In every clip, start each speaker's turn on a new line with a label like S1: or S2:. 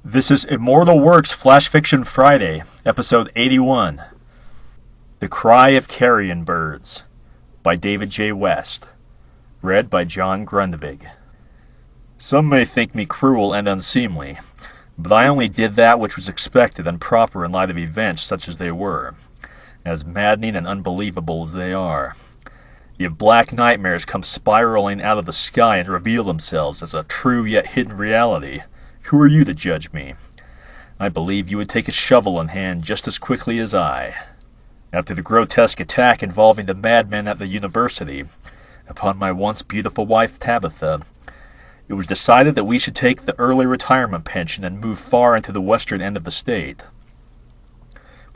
S1: This is Immortal Works Flash Fiction Friday, episode 81. The Cry of Carrion Birds, by David J. West. Read by John Grundvig. Some may think me cruel and unseemly, but I only did that which was expected and proper in light of events such as they were, as maddening and unbelievable as they are. If black nightmares come spiraling out of the sky and reveal themselves as a true yet hidden reality, who are you to judge me? I believe you would take a shovel in hand just as quickly as I. After the grotesque attack involving the madman at the university upon my once beautiful wife Tabitha, it was decided that we should take the early retirement pension and move far into the western end of the state.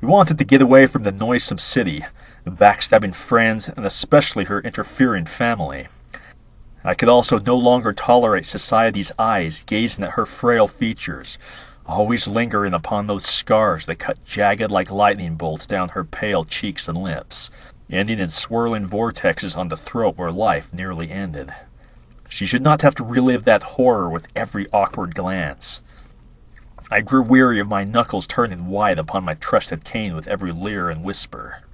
S1: We wanted to get away from the noisome city, the backstabbing friends, and especially her interfering family. I could also no longer tolerate society's eyes gazing at her frail features, always lingering upon those scars that cut jagged like lightning bolts down her pale cheeks and lips, ending in swirling vortexes on the throat where life nearly ended. She should not have to relive that horror with every awkward glance. I grew weary of my knuckles turning white upon my trusted cane with every leer and whisper.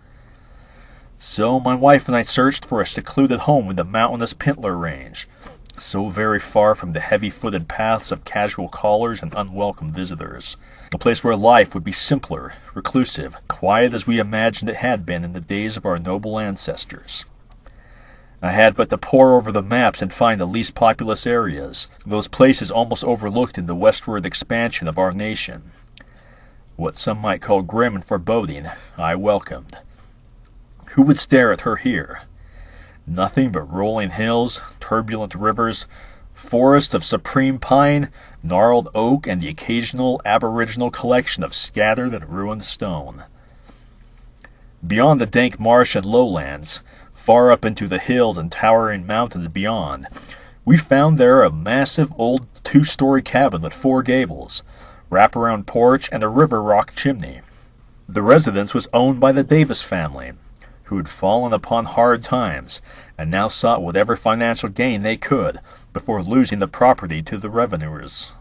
S1: So my wife and I searched for a secluded home in the mountainous Pintler Range, so very far from the heavy-footed paths of casual callers and unwelcome visitors. A place where life would be simpler, reclusive, quiet as we imagined it had been in the days of our noble ancestors. I had but to pore over the maps and find the least populous areas, those places almost overlooked in the westward expansion of our nation. What some might call grim and foreboding, I welcomed. Who would stare at her here? Nothing but rolling hills, turbulent rivers, forests of supreme pine, gnarled oak, and the occasional aboriginal collection of scattered and ruined stone. Beyond the dank marsh and lowlands, far up into the hills and towering mountains beyond, we found there a massive old two-story cabin with 4 gables, wraparound porch, and a river rock chimney. The residence was owned by the Davis family, who had fallen upon hard times and now sought whatever financial gain they could before losing the property to the revenuers.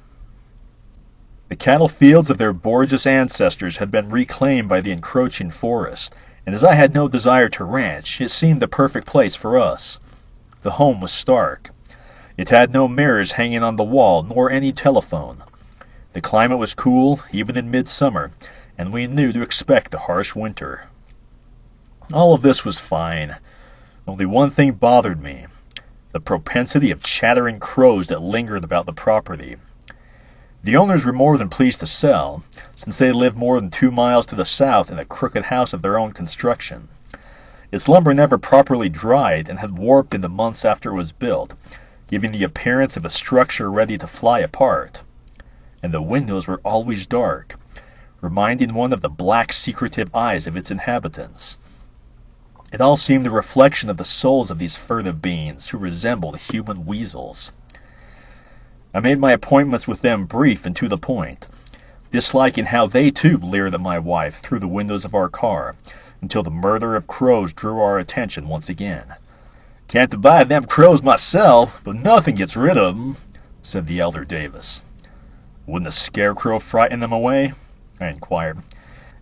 S1: The cattle fields of their Borges ancestors had been reclaimed by the encroaching forest, and as I had no desire to ranch, it seemed the perfect place for us. The home was stark. It had no mirrors hanging on the wall, nor any telephone. The climate was cool, even in midsummer, and we knew to expect a harsh winter. All of this was fine. Only one thing bothered me: the propensity of chattering crows that lingered about the property. The owners were more than pleased to sell, since they lived more than 2 miles to the south in a crooked house of their own construction. Its lumber never properly dried and had warped in the months after it was built, giving the appearance of a structure ready to fly apart. And the windows were always dark, reminding one of the black, secretive eyes of its inhabitants. It all seemed a reflection of the souls of these furtive beings who resembled human weasels. I made my appointments with them brief and to the point, disliking how they too leered at my wife through the windows of our car, until the murder of crows drew our attention once again. "Can't abide them crows myself, but nothing gets rid of 'em," said the elder Davis. "Wouldn't a scarecrow frighten them away?" I inquired.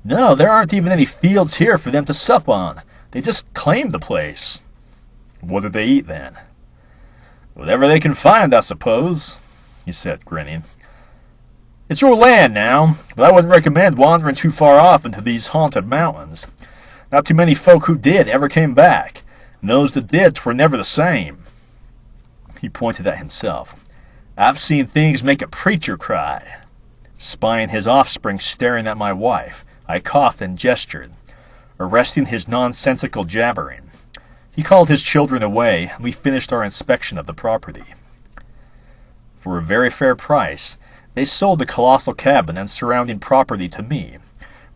S1: "No, there aren't even any fields here for them to sup on. They just claim the place." "What do they eat, then?" "Whatever they can find, I suppose," he said, grinning. "It's your land now, but I wouldn't recommend wandering too far off into these haunted mountains. Not too many folk who did ever came back, and those that did were never the same." He pointed at himself. "I've seen things make a preacher cry." Spying his offspring staring at my wife, I coughed and gestured, arresting his nonsensical jabbering. He called his children away, and we finished our inspection of the property. For a very fair price, they sold the colossal cabin and surrounding property to me,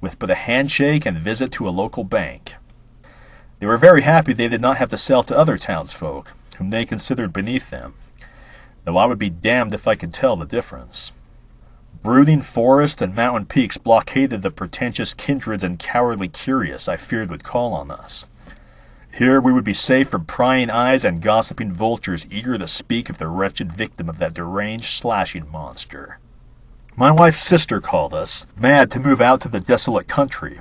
S1: with but a handshake and visit to a local bank. They were very happy they did not have to sell to other townsfolk, whom they considered beneath them, though I would be damned if I could tell the difference. Brooding forest and mountain peaks blockaded the pretentious kindreds and cowardly curious I feared would call on us. Here we would be safe from prying eyes and gossiping vultures eager to speak of the wretched victim of that deranged slashing monster. My wife's sister called us, mad to move out to the desolate country,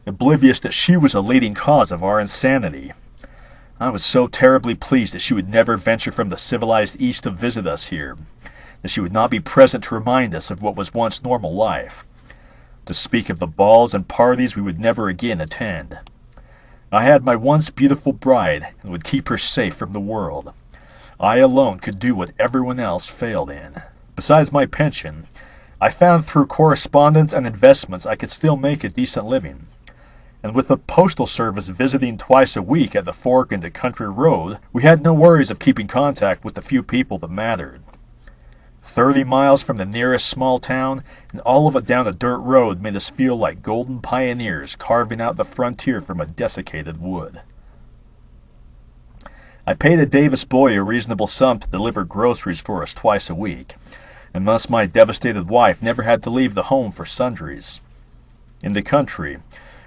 S1: oblivious that she was a leading cause of our insanity. I was so terribly pleased that she would never venture from the civilized East to visit us here, that she would not be present to remind us of what was once normal life, to speak of the balls and parties we would never again attend. I had my once beautiful bride and would keep her safe from the world. I alone could do what everyone else failed in. Besides my pension, I found through correspondence and investments I could still make a decent living. And with the postal service visiting twice a week at the fork into Country Road, we had no worries of keeping contact with the few people that mattered. 30 miles from the nearest small town, and all of it down a dirt road made us feel like golden pioneers carving out the frontier from a desiccated wood. I paid a Davis boy a reasonable sum to deliver groceries for us twice a week, and thus my devastated wife never had to leave the home for sundries. In the country,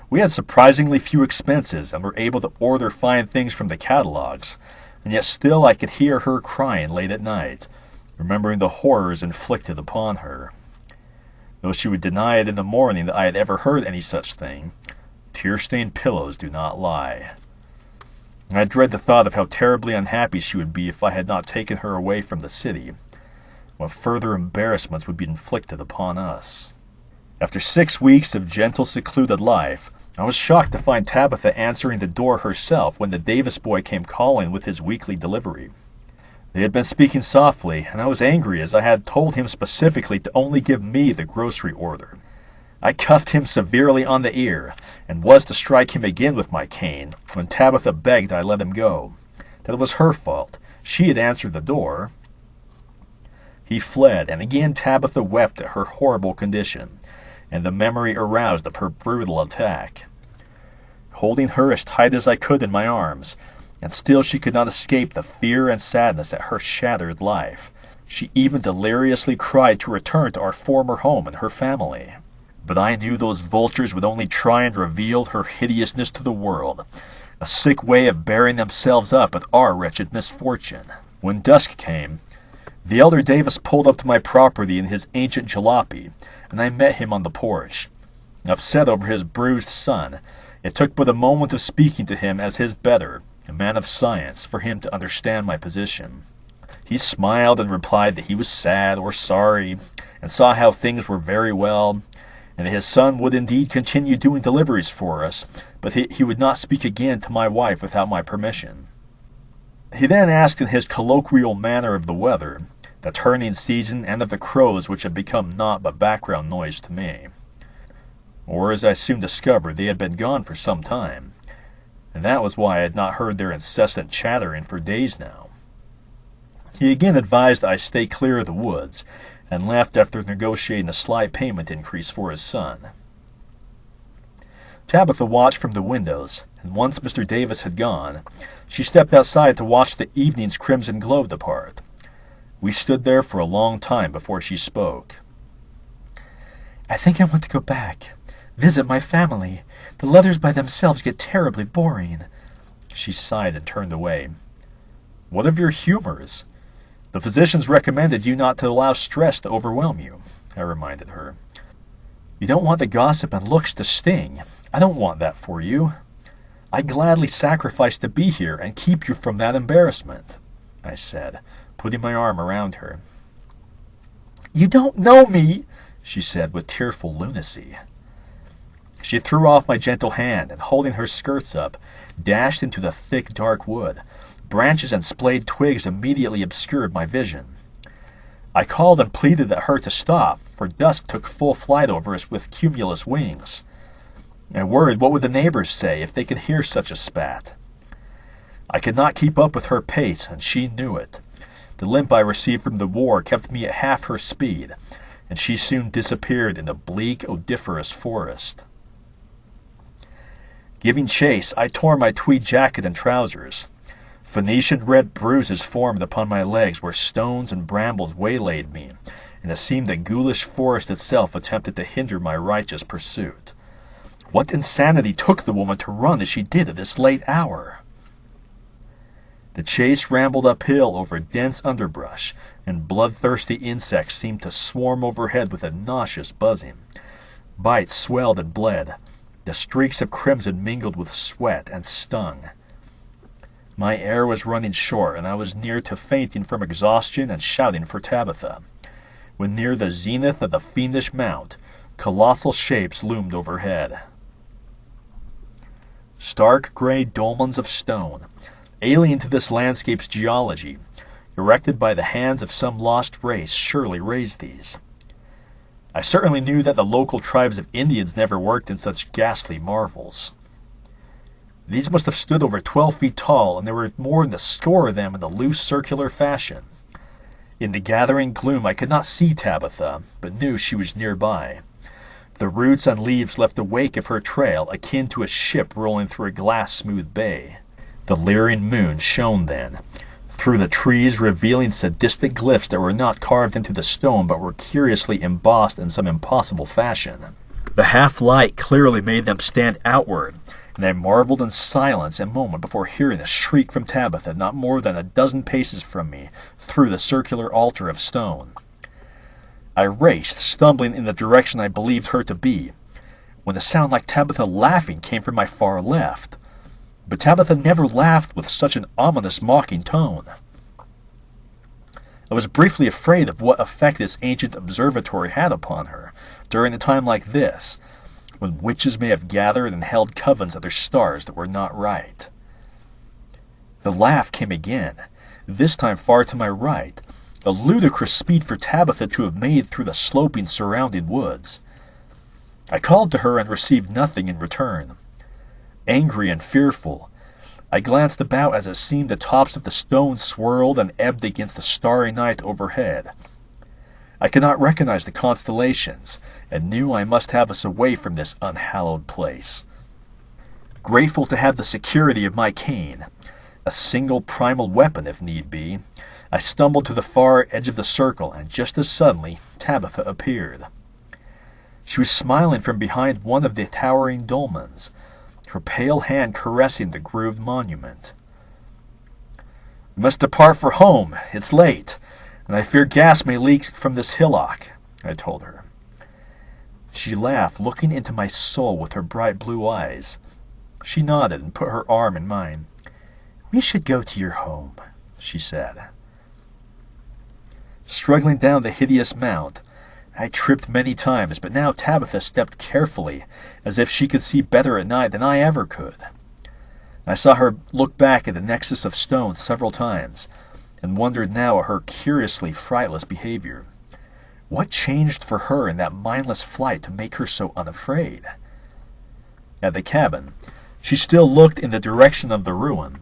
S1: we had surprisingly few expenses and were able to order fine things from the catalogs, and yet still I could hear her crying late at night, remembering the horrors inflicted upon her. Though she would deny it in the morning that I had ever heard any such thing, tear-stained pillows do not lie. I dread the thought of how terribly unhappy she would be if I had not taken her away from the city, what further embarrassments would be inflicted upon us. After 6 weeks of gentle, secluded life, I was shocked to find Tabitha answering the door herself when the Davis boy came calling with his weekly delivery. They had been speaking softly, and I was angry as I had told him specifically to only give me the grocery order. I cuffed him severely on the ear, and was to strike him again with my cane, when Tabitha begged I let him go. That it was her fault. She had answered the door. He fled, and again Tabitha wept at her horrible condition, and the memory aroused of her brutal attack. Holding her as tight as I could in my arms, and still she could not escape the fear and sadness at her shattered life. She even deliriously cried to return to our former home and her family. But I knew those vultures would only try and reveal her hideousness to the world, a sick way of bearing themselves up at our wretched misfortune. When dusk came, the elder Davis pulled up to my property in his ancient jalopy, and I met him on the porch. Upset over his bruised son, it took but a moment of speaking to him as his better, a man of science, for him to understand my position. He smiled and replied that he was sad or sorry, and saw how things were very well, and that his son would indeed continue doing deliveries for us, but he would not speak again to my wife without my permission. He then asked in his colloquial manner of the weather, the turning season, and of the crows which had become naught but background noise to me. Or, as I soon discovered, they had been gone for some time, and that was why I had not heard their incessant chattering for days now. He again advised I stay clear of the woods, and left after negotiating a slight payment increase for his son. Tabitha watched from the windows, and once Mr. Davis had gone, she stepped outside to watch the evening's crimson glow depart. We stood there for a long time before she spoke. "I think I want to go back, visit my family. The letters by themselves get terribly boring." She sighed and turned away. "What of your humors? The physicians recommended you not to allow stress to overwhelm you," I reminded her. "You don't want the gossip and looks to sting. I don't want that for you. I gladly sacrifice to be here and keep you from that embarrassment," I said, putting my arm around her. "You don't know me," she said with tearful lunacy. She threw off my gentle hand, and holding her skirts up, dashed into the thick, dark wood. Branches and splayed twigs immediately obscured my vision. I called and pleaded at her to stop, for dusk took full flight over us with cumulus wings. I worried what would the neighbors say if they could hear such a spat. I could not keep up with her pace, and she knew it. The limp I received from the war kept me at half her speed, and she soon disappeared in the bleak, odoriferous forest. Giving chase, I tore my tweed jacket and trousers. Phoenician red bruises formed upon my legs where stones and brambles waylaid me, and it seemed the ghoulish forest itself attempted to hinder my righteous pursuit. What insanity took the woman to run as she did at this late hour? The chase rambled uphill over dense underbrush, and bloodthirsty insects seemed to swarm overhead with a nauseous buzzing. Bites swelled and bled. The streaks of crimson mingled with sweat and stung. My air was running short, and I was near to fainting from exhaustion and shouting for Tabitha, when near the zenith of the fiendish mount, colossal shapes loomed overhead. Stark gray dolmens of stone, alien to this landscape's geology, erected by the hands of some lost race, surely raised these. I certainly knew that the local tribes of Indians never worked in such ghastly marvels. These must have stood over 12 feet tall, and there were more than a score of them in a loose circular fashion. In the gathering gloom I could not see Tabitha, but knew she was nearby. The roots and leaves left a wake of her trail akin to a ship rolling through a glass-smooth bay. The leering moon shone then, through the trees, revealing sadistic glyphs that were not carved into the stone but were curiously embossed in some impossible fashion. The half-light clearly made them stand outward, and I marveled in silence a moment before hearing a shriek from Tabitha not more than a dozen paces from me through the circular altar of stone. I raced, stumbling in the direction I believed her to be, when a sound like Tabitha laughing came from my far left. But Tabitha never laughed with such an ominous, mocking tone. I was briefly afraid of what effect this ancient observatory had upon her during a time like this, when witches may have gathered and held covens of their stars that were not right. The laugh came again, this time far to my right, a ludicrous speed for Tabitha to have made through the sloping surrounding woods. I called to her and received nothing in return. Angry and fearful, I glanced about as it seemed the tops of the stones swirled and ebbed against the starry night overhead. I could not recognize the constellations, and knew I must have us away from this unhallowed place. Grateful to have the security of my cane, a single primal weapon if need be, I stumbled to the far edge of the circle, and just as suddenly Tabitha appeared. She was smiling from behind one of the towering dolmens, her pale hand caressing the grooved monument. "We must depart for home. It's late, and I fear gas may leak from this hillock," I told her. She laughed, looking into my soul with her bright blue eyes. She nodded and put her arm in mine. "We should go to your home," she said. Struggling down the hideous mount, I tripped many times, but now Tabitha stepped carefully, as if she could see better at night than I ever could. I saw her look back at the nexus of stones several times, and wondered now at her curiously frightless behavior. What changed for her in that mindless flight to make her so unafraid? At the cabin, she still looked in the direction of the ruin,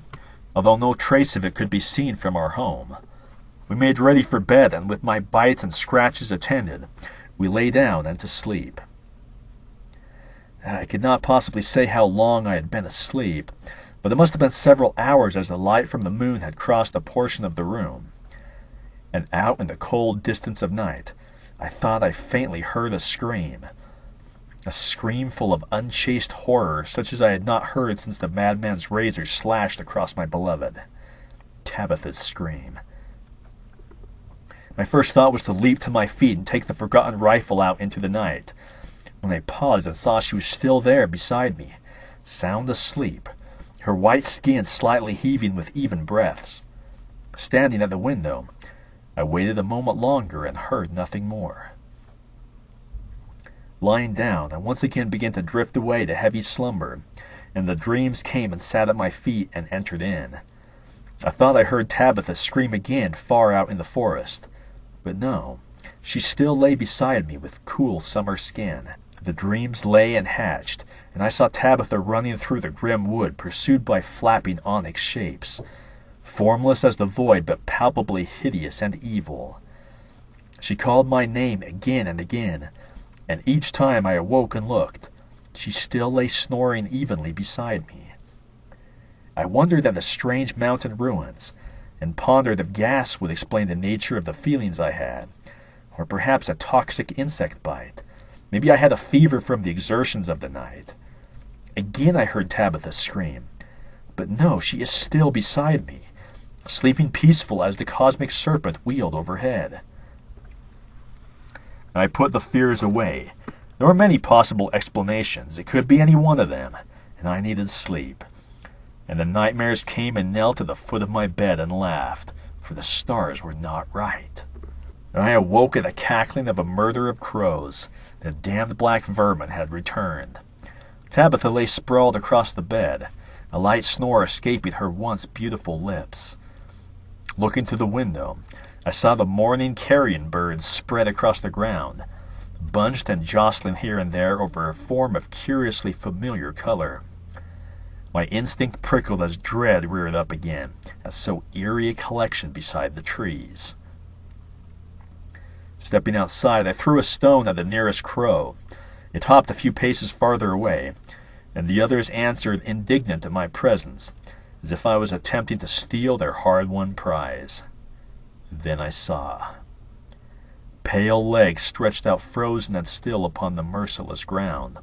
S1: although no trace of it could be seen from our home. We made ready for bed, and with my bites and scratches attended, we lay down and to sleep. I could not possibly say how long I had been asleep, but it must have been several hours, as the light from the moon had crossed a portion of the room. And out in the cold distance of night, I thought I faintly heard a scream full of unchaste horror, such as I had not heard since the madman's razor slashed across my beloved. Tabitha's scream. My first thought was to leap to my feet and take the forgotten rifle out into the night, when I paused and saw she was still there beside me, sound asleep, her white skin slightly heaving with even breaths. Standing at the window, I waited a moment longer and heard nothing more. Lying down, I once again began to drift away to heavy slumber, and the dreams came and sat at my feet and entered in. I thought I heard Tabitha scream again far out in the forest. But no, she still lay beside me with cool summer skin. The dreams lay and hatched, and I saw Tabitha running through the grim wood, pursued by flapping onyx shapes, formless as the void but palpably hideous and evil. She called my name again and again, and each time I awoke and looked, she still lay snoring evenly beside me. I wondered at the strange mountain ruins, and pondered if gas would explain the nature of the feelings I had, or perhaps a toxic insect bite. Maybe I had a fever from the exertions of the night. Again I heard Tabitha scream, but no, she is still beside me, sleeping peaceful as the cosmic serpent wheeled overhead. I put the fears away. There were many possible explanations. It could be any one of them, and I needed sleep. And the nightmares came and knelt at the foot of my bed and laughed, for the stars were not right. And I awoke at the cackling of a murder of crows. The damned black vermin had returned. Tabitha lay sprawled across the bed, a light snore escaping her once beautiful lips. Looking to the window, I saw the morning carrion birds spread across the ground, bunched and jostling here and there over a form of curiously familiar color. My instinct prickled as dread reared up again, at so eerie a collection beside the trees. Stepping outside, I threw a stone at the nearest crow. It hopped a few paces farther away, and the others answered indignant at my presence, as if I was attempting to steal their hard-won prize. Then I saw. Pale legs stretched out frozen and still upon the merciless ground.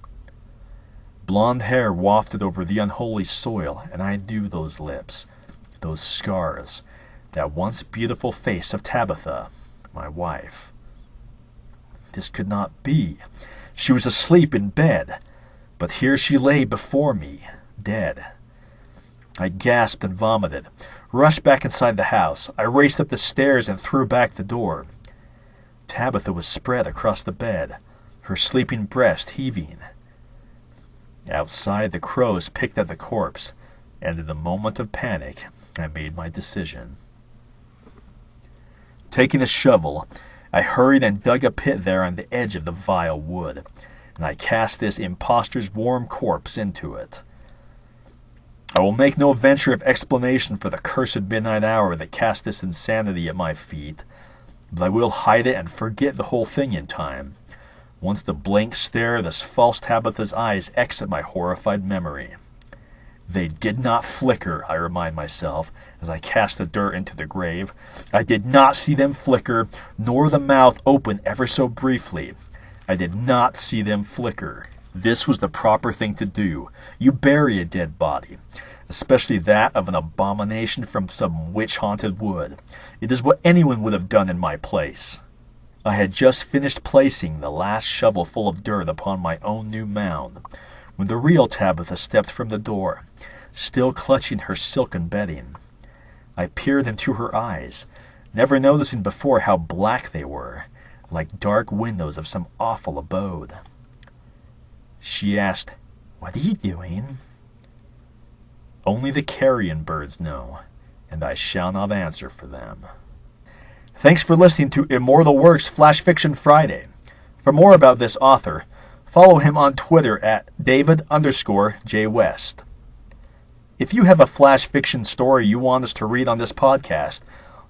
S1: Blonde hair wafted over the unholy soil, and I knew those lips, those scars, that once beautiful face of Tabitha, my wife. This could not be. She was asleep in bed, but here she lay before me, dead. I gasped and vomited, rushed back inside the house. I raced up the stairs and threw back the door. Tabitha was spread across the bed, her sleeping breast heaving. Outside, the crows picked at the corpse, and in a moment of panic, I made my decision. Taking a shovel, I hurried and dug a pit there on the edge of the vile wood, and I cast this impostor's warm corpse into it. I will make no venture of explanation for the cursed midnight hour that cast this insanity at my feet, but I will hide it and forget the whole thing in time, once the blank stare of this false Tabitha's eyes exit my horrified memory. They did not flicker, I remind myself, as I cast the dirt into the grave. I did not see them flicker, nor the mouth open ever so briefly. I did not see them flicker. This was the proper thing to do. You bury a dead body, especially that of an abomination from some witch-haunted wood. It is what anyone would have done in my place. I had just finished placing the last shovelful of dirt upon my own new mound, when the real Tabitha stepped from the door, still clutching her silken bedding. I peered into her eyes, never noticing before how black they were, like dark windows of some awful abode. She asked, "What are you doing?" Only the carrion birds know, and I shall not answer for them. Thanks for listening to Immortal Works Flash Fiction Friday. For more about this author, follow him on Twitter at David_J West. If you have a flash fiction story you want us to read on this podcast,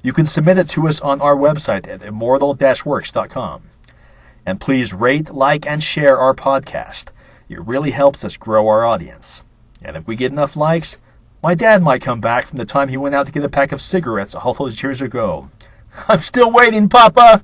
S1: you can submit it to us on our website at immortal-works.com. And please rate, like, and share our podcast. It really helps us grow our audience. And if we get enough likes, my dad might come back from the time he went out to get a pack of cigarettes all those years ago. I'm still waiting, Papa!